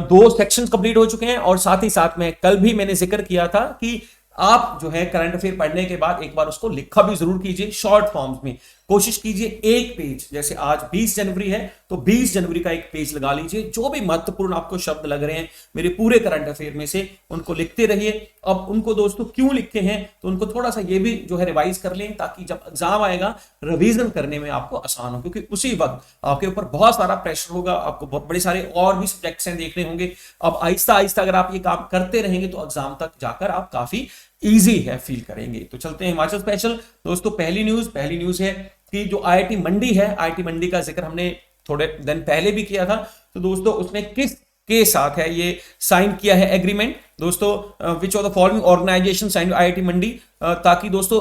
2 सेक्शंस कंप्लीट हो चुके हैं, और साथ ही साथ में कल भी मैंने जिक्र किया था कि आप जो है करंट अफेयर पढ़ने के बाद एक बार उसको लिखा भी जरूर कीजिए शॉर्ट फॉर्म्स में, कोशिश कीजिए एक पेज, जैसे आज 20 जनवरी है तो 20 जनवरी का एक पेज लगा लीजिए, जो भी महत्वपूर्ण आपको शब्द लग रहे हैं मेरे पूरे करंट अफेयर में से उनको लिखते रहिए। अब उनको दोस्तों क्यों लिखे हैं तो उनको थोड़ा सा ये भी जो है रिवाइज कर लें, ताकि जब एग्जाम आएगा रिवीजन करने में आपको आसान हो, क्योंकि उसी वक्त आपके ऊपर बहुत सारा प्रेशर होगा, आपको बहुत बड़े सारे और भी सब्जेक्ट्स हैं देखने होंगे। अब आहिस्ता आहिस्ता अगर आप ये काम करते रहेंगे तो एग्जाम तक जाकर आप काफी इजी है फील करेंगे। तो चलते हैं हिमाचल स्पेशल। दोस्तों पहली न्यूज है कि जो आईआईटी मंडी है, आईआईटी मंडी का जिक्र हमने थोड़े दिन पहले भी किया था। तो दोस्तों उसने किस के साथ है ये साइन किया है एग्रीमेंट दोस्तों, which of the following organisation sign IIT Mandi, ताकि दोस्तों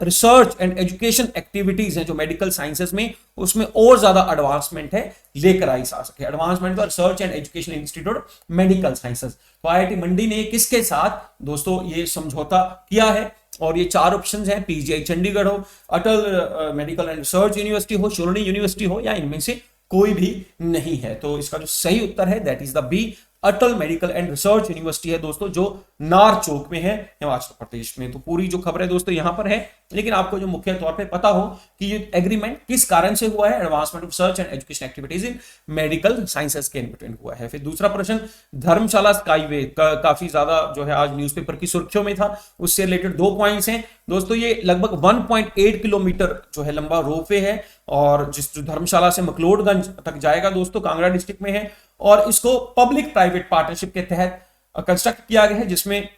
रिसर्च एंड एजुकेशन एक्टिविटीज हैं जो मेडिकल साइंसेज में, उसमें और ज्यादा एडवांसमेंट है लेकर आई जा सके। एडवांसमेंट का research and education institute medical sciences, तो आईआईटी मंडी ने किसके साथ दोस्तों ये समझौता किया है, और ये 4 ऑप्शंस हैं, पीजीआई चंडीगढ़ हो, अटल मेडिकल एंड रिसर्च यूनिवर्सिटी हो, शोरनी यूनिवर्सिटी हो, या इनमें से कोई भी नहीं है। तो इसका जो सही उत्तर है that is the B, Atal medical and research university है दोस्तों, जो नार चौक में है हिमाचल प्रदेश में। तो पूरी जो खबर है दोस्तों यहां पर है, लेकिन आपको जो मुख्य तौर पे पता हो कि ये एग्रीमेंट किस कारण से हुआ है, advancement of research and education activities in medical sciences के इनबिटवीन हुआ है। फिर दूसरा प्रश्न, धर्मशाला स्काईवे काफी ज्यादा जो है आज न्यूज़पेपर की सुर्खियों में था, उससे रिलेटेड 2 पॉइंट्स हैं दोस्तों। ये लगभग 1.8 किलोमीटर जो है लंबा रोपवे है, और जिस धर्मशाला से मकलोडगंज तक जाएगा दोस्तों, कांगड़ा डिस्ट्रिक्ट में है, और इसको पब्लिक प्राइवेट पार्टनरशिप के तहत कंस्ट्रक्ट किया गया है, जिसमें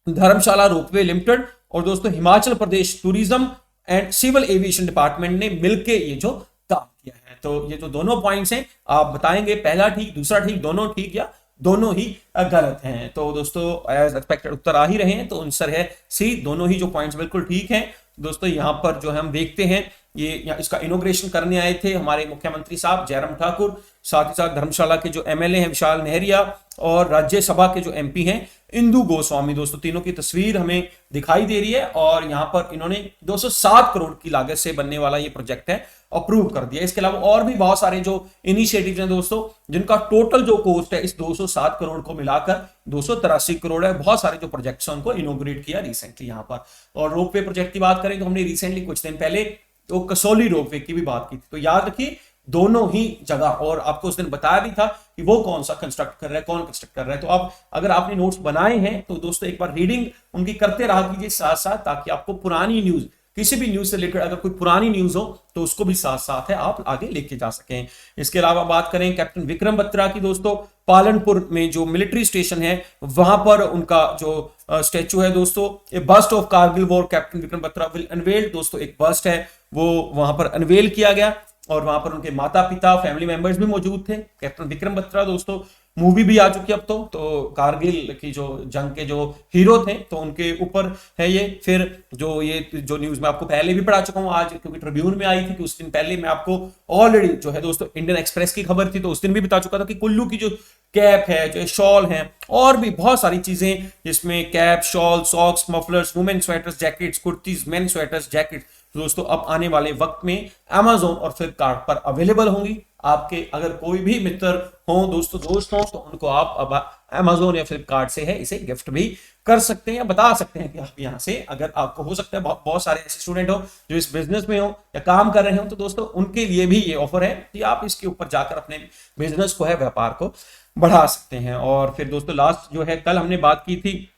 धर्मशाला रोपवे लिमिटेड और दोस्तों Himachal Pradesh tourism and civil aviation department ने मिलकर ये जो काम किया है। तो ये जो दोनों पॉइंट्स हैं आप बताएंगे, पहला ठीक दूसरा ठीक, दोनों ठीक या दोनों ही गलत हैं। तो दोस्तों एज एक्सपेक्टेड उत्तर आ ही रहे हैं, तो आंसर है सी, दोनों ही जो पॉइंट्स बिल्कुल ठीक हैं दोस्तों। यहां पर जो है हम देखते हैं ये इसका इनोग्रेशन करने आए थे हमारे मुख्यमंत्री साहब जयराम ठाकुर, साथ ही साथ धर्मशाला के जो एमएलए हैं विशाल नेहरिया, और राज्यसभा के जो एमपी हैं इंदु गोस्वामी दोस्तों, तीनों की तस्वीर हमें दिखाई दे रही है। और यहां पर इन्होंने 207 करोड़ की लागत से बनने वाला ये प्रोजेक्ट है अप्रूव कर दिया। इसके अलावा और भी बहुत सारे जो इनिशिएटिव्स हैं दोस्तों, जिनका टोटल जो कॉस्ट है इस 207 करोड़ को मिलाकर 283 करोड़ है। बहुत सारे जो प्रोजेक्ट्स हैं उनको इनोग्रेट किया रिसेंटली यहाँ पर। और रोपवे प्रोजेक्ट की बात करें तो हमने रिसेंटली कुछ दिन पहले तो कसौली रोपवे की भी बात की थी। तो याद रखिए दोनों ही जगह, और आपको उस दिन बताया भी था कि वो कौन सा कंस्ट्रक्ट कर रहा है, कौन कंस्ट्रक्ट कर रहा है। तो आप अगर आपने नोट्स बनाए हैं तो दोस्तों एक बार रीडिंग उनकी करते रहा कीजिए साथ साथ, ताकि आपको पुरानी न्यूज, किसी भी न्यूज से रिलेटेड अगर कोई पुरानी न्यूज हो तो उसको भी साथ साथ है आप आगे लेके जा सकें। इसके अलावा बात करें कैप्टन विक्रम बत्रा की दोस्तों, पालनपुर में जो मिलिट्री स्टेशन है वहां पर उनका जो स्टैचू है दोस्तों, a bust of Kargil war captain Vikram Batra will unveiled दोस्तों, एक बस्ट है वो वहां पर अनवेल किया गया, और वहां पर उनके माता पिता फैमिली मेंबर्स भी मौजूद थे। कैप्टन विक्रम बत्रा दोस्तों मूवी भी आ चुकी है अब तो कारगिल की जो जंग के जो हीरो थे तो उनके ऊपर है ये। फिर ये जो न्यूज मैं आपको पहले भी पढ़ा चुका हूं आज, क्योंकि ट्रिब्यून में आई थी कि उस दिन पहले मैं आपको ऑलरेडी जो है दोस्तों इंडियन एक्सप्रेस की खबर थी तो उस दिन भी बता चुका था कि कुल्लू की जो कैप है, जो शॉल है, और भी बहुत सारी चीजें जिसमें cap, shawl, socks, mufflers, women sweaters, jackets, kurtis, main sweaters, jacket दोस्तों अब आने वाले वक्त में Amazon और फ्लिपकार्ट पर अवेलेबल होंगी। आपके अगर कोई भी मित्र हो दोस्त हो तो उनको आप अब Amazon या फ्लिपकार्ट से है, इसे गिफ्ट भी कर सकते हैं या बता सकते हैं कि आप यहाँ से, अगर आपको हो सकता है बहुत सारे ऐसे स्टूडेंट हो जो इस बिजनेस में हो या काम कर रहे हो, तो दोस्तों उनके लिए भी ये ऑफर है कि आप इसके ऊपर जाकर अपने बिजनेस को है, व्यापार को बढ़ा सकते हैं। और फिर दोस्तों लास्ट जो है, कल हमने बात की थी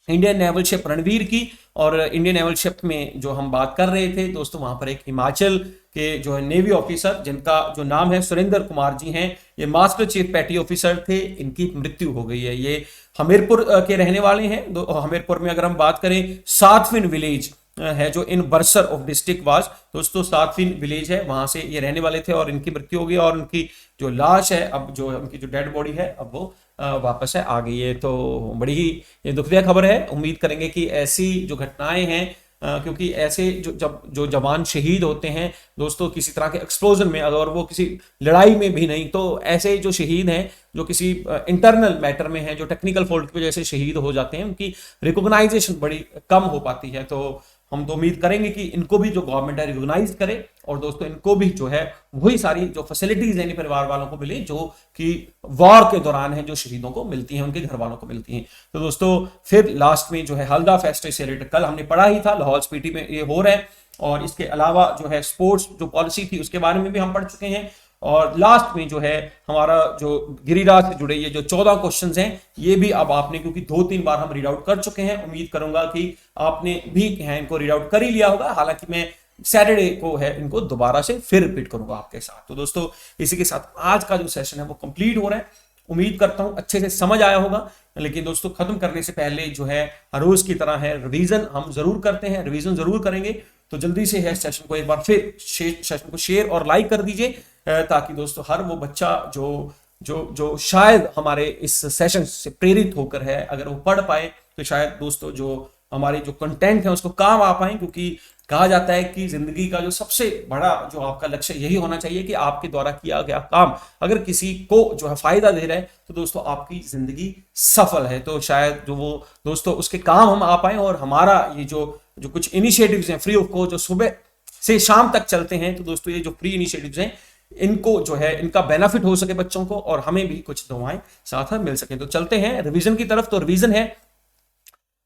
इंडियन नेवल शिप रणवीर की, और इंडियन नेवल शिप में जो हम बात कर रहे थे दोस्तों, वहां पर एक हिमाचल के जो है नेवी ऑफिसर, जिनका जो नाम है सुरेंद्र कुमार जी हैं, ये मास्टर चीफ पैटी ऑफिसर थे, इनकी मृत्यु हो गई है। ये हमीरपुर के रहने वाले हैं। हमीरपुर में अगर हम बात करें, सातविन विलेज है जो इन बरसर ऑफ डिस्ट्रिक्ट वाज, दोस्तों सातविन विलेज है, वहां से ये रहने वाले थे और इनकी मृत्यु हो गई। और उनकी जो लाश है, अब जो उनकी जो डेड बॉडी है, अब वो वापस है आ गई है। तो बड़ी ही ये दुखदायक खबर है। उम्मीद करेंगे कि ऐसी जो घटनाएं हैं, क्योंकि ऐसे जो जवान शहीद होते हैं दोस्तों किसी तरह के एक्सप्लोजन में, अगर वो किसी लड़ाई में भी नहीं, तो ऐसे जो शहीद हैं जो किसी इंटरनल मैटर में हैं, जो टेक्निकल फॉल्ट की वजह से शहीद हो जाते हैं, उनकी रिकॉग्नाइजेशन बड़ी कम हो पाती है। तो हम तो उम्मीद करेंगे कि इनको भी जो गवर्नमेंट है रिकॉग्नाइज करे, और दोस्तों इनको भी जो है वही सारी जो फैसिलिटीज है परिवार वालों को मिले जो कि वॉर के दौरान है जो शहीदों को मिलती हैं, उनके घर वालों को मिलती हैं। तो दोस्तों फिर लास्ट में जो है हल्दा फेस्टिवल से रिलेटेड कल हमने पढ़ा ही था, लाहौल स्पीति में ये हो रहा है। और इसके अलावा जो है स्पोर्ट्स जो पॉलिसी थी उसके बारे में भी हम पढ़ चुके हैं। और लास्ट में जो है हमारा जो गिरिराज से जुड़े ये जो 14 क्वेश्चंस हैं, ये भी अब आपने, क्योंकि 2-3 बार हम रीड आउट कर चुके हैं, उम्मीद करूंगा कि आपने भी है इनको रीड आउट कर ही लिया होगा। हालांकि मैं सैटरडे को है इनको दोबारा से फिर रिपीट करूंगा आपके साथ। तो दोस्तों इसी के साथ आज का जो सेशन है वो कंप्लीट हो रहा है। उम्मीद करता हूं अच्छे से समझ आया होगा। लेकिन दोस्तों खत्म करने से पहले जो है हर रोज की तरह है रिवीजन हम जरूर करते हैं, रिवीजन जरूर करेंगे। तो जल्दी से है सेशन को एक बार फिर सेशन को शेयर और लाइक कर दीजिए, ताकि दोस्तों हर वो बच्चा जो शायद हमारे इस सेशन से प्रेरित होकर है, अगर वो पढ़ पाए तो शायद दोस्तों जो हमारे जो कंटेंट है उसको काम आ पाए। क्योंकि कहा जाता है कि जिंदगी का जो सबसे बड़ा जो आपका लक्ष्य यही होना चाहिए कि आपके द्वारा किया गया काम अगर किसी को जो है फायदा दे रहा है, तो दोस्तों आपकी जिंदगी सफल है। तो शायद जो वो दोस्तों उसके काम हम आ पाए, और हमारा ये जो कुछ इनिशिएटिव्स हैं फ्री ऑफ कॉस्ट जो सुबह से शाम तक चलते हैं, तो दोस्तों ये जो फ्री इनिशिएटिव्स हैं इनको जो है इनका बेनिफिट हो सके बच्चों को, और हमें भी कुछ दुआएं साथ में मिल सके। तो चलते हैं रिवीजन की तरफ। तो रिवीजन है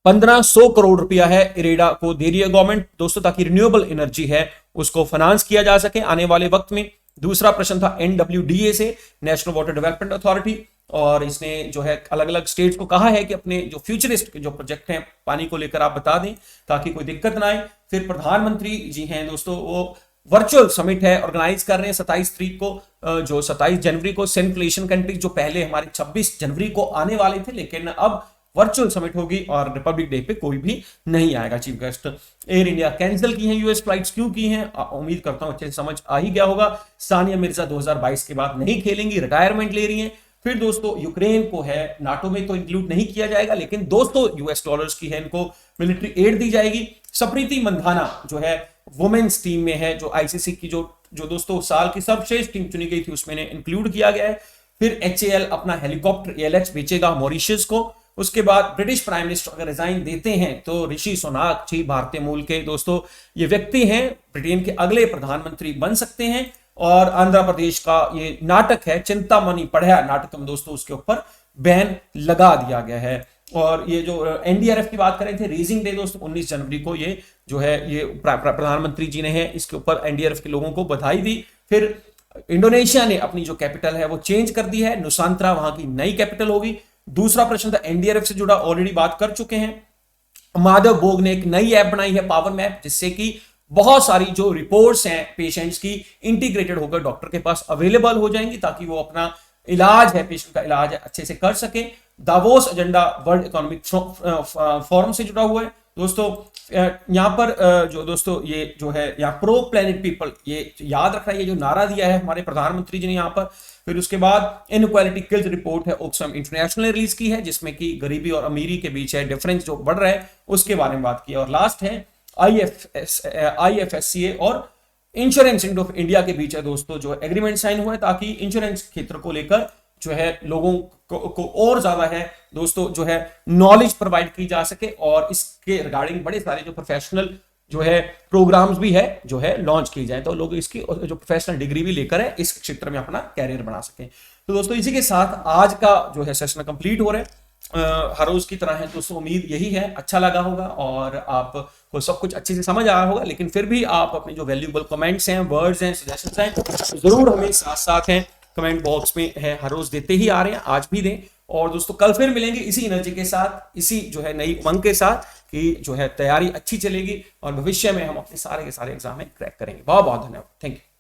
1500 करोड़ रुपया है इरेडा को दे रही है गवर्नमेंट दोस्तों, ताकि रिन्यूएबल एनर्जी है उसको फाइनेंस किया जा सके आने वाले वक्त में। दूसरा प्रश्न था NWDA से, नेशनल वाटर डेवलपमेंट अथॉरिटी, और इसने जो है अलग अलग स्टेट्स को कहा है कि अपने जो फ्यूचरिस्ट जो प्रोजेक्ट हैं पानी को लेकर आप बता दें ताकि कोई दिक्कत ना आए। फिर प्रधानमंत्री जी हैं दोस्तों, वो वर्चुअल समिट है ऑर्गेनाइज कर रहे हैं 27 तारीख को, जो 27 जनवरी को सेंट्रल एशियन कंट्रीज जो पहले हमारे 26 जनवरी को आने वाले थे, लेकिन अब वर्चुअल समिट होगी और रिपब्लिक डे पे कोई भी नहीं आएगा chief guest. Air India cancel की हैं यूएस फ्लाइट्स, क्यों की हैं उम्मीद करता हूं अच्छे से समझ आ ही गया होगा। सानिया मिर्जा 2022 के बाद नहीं खेलेंगी, रिटायरमेंट ले रही हैं। फिर दोस्तों यूक्रेन को है नाटो में तो इंक्लूड नहीं किया जाएगा, लेकिन $200 की है इनको मिलिट्री एड दी जाएगी। सप्रीति मंधाना जो है वुमेन्स टीम में है, जो आईसीसी की जो दोस्तों साल की सर्वश्रेष्ठ टीम चुनी गई थी उसमें इंक्लूड किया गया है। फिर HAL अपना हेलीकॉप्टर ALX बेचेगा मॉरिशस को। उसके बाद ब्रिटिश प्राइम मिनिस्टर अगर रिजाइन देते हैं तो ऋषि सुनाक जी भारतीय मूल के दोस्तों ये व्यक्ति हैं, ब्रिटेन के अगले प्रधानमंत्री बन सकते हैं। और आंध्र प्रदेश का ये नाटक है चिंतामणि पढ़या नाटक में दोस्तों, उसके ऊपर बैन लगा दिया गया है। और ये जो NDRF की बात करें थे, रेजिंग डे दोस्तों 19 जनवरी को ये जो है ये प्रधानमंत्री जी ने है इसके ऊपर NDRF के लोगों को बधाई दी। फिर इंडोनेशिया ने अपनी जो कैपिटल है वो चेंज कर दी है, नुसांत्रा वहां की नई कैपिटल होगी। दूसरा प्रश्न था NDRF से जुड़ा, ऑलरेडी बात कर चुके हैं। माधव बोग ने एक नई ऐप बनाई है पावर मैप, जिससे कि बहुत सारी जो रिपोर्ट्स हैं पेशेंट्स की इंटीग्रेटेड होकर डॉक्टर के पास अवेलेबल हो जाएंगी, ताकि वो अपना इलाज है पेशेंट का इलाज है अच्छे से कर सके। Davos agenda world economic forum से जुड़ा हुआ है दोस्तों। यहां पर जो दोस्तों ये जो है यहाँ प्रो प्लेनेट पीपल, ये याद रखना, ये जो नारा दिया है हमारे प्रधानमंत्री जी ने यहाँ पर। फिर उसके बाद इनइक्वालिटी किल्स रिपोर्ट है ऑक्सफैम इंटरनेशनल ने रिलीज की है, जिसमें कि गरीबी और अमीरी के बीच है डिफरेंस जो बढ़ रहा है उसके बारे में बात की। और लास्ट है IFSCA और इंश्योरेंस ऑफ इंडिया के बीच है दोस्तों जो एग्रीमेंट साइन हुआ है, ताकि इंश्योरेंस क्षेत्र को लेकर जो है लोगों को और ज्यादा है दोस्तों जो है नॉलेज प्रोवाइड की जा सके, और इसके रिगार्डिंग बड़े सारे जो प्रोफेशनल जो है प्रोग्राम्स भी है जो है लॉन्च की जाए, तो लोग इसकी जो प्रोफेशनल डिग्री भी लेकर है इस क्षेत्र में अपना कैरियर बना सकें। तो दोस्तों इसी के साथ आज का जो है सेशन कंप्लीट हो रहा है। हर रोज की तरह है दोस्तों, उम्मीद यही है अच्छा लगा होगा और आपको सब कुछ अच्छे से समझ आया होगा। लेकिन फिर भी आप अपने जो वैल्यूएबल कमेंट्स हैं, वर्ड्स हैं, सजेशंस हैं, जरूर हमें साथ साथ हैं कमेंट बॉक्स में है हर रोज देते ही आ रहे हैं, आज भी दें। और दोस्तों कल फिर मिलेंगे इसी एनर्जी के साथ, इसी जो है नई उमंग के साथ कि जो है तैयारी अच्छी चलेगी और भविष्य में हम अपने सारे के सारे एग्जाम में क्रैक करेंगे। बहुत बहुत धन्यवाद, थैंक यू।